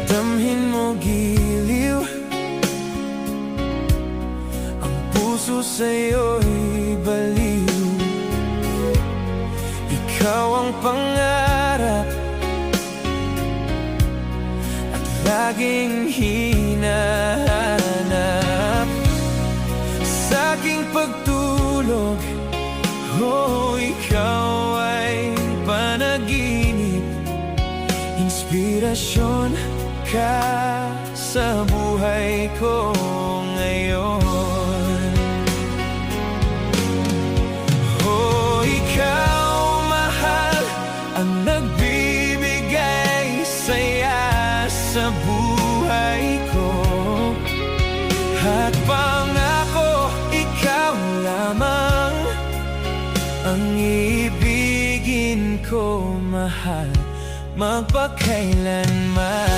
Damhin mo giliw, ang puso sa'yo'y baliw. Ikaw ang pangarap at laging hinahanap. Sa aking pagtulog, oh, ikaw ay panaginip. Inspirasyon ka sa buhay ko ngayon. Oh, ikaw, mahal, ang nagbibigay saya sa buhay ko. At pangako, ikaw lamang ang ibigin ko, mahal, magpakailanman.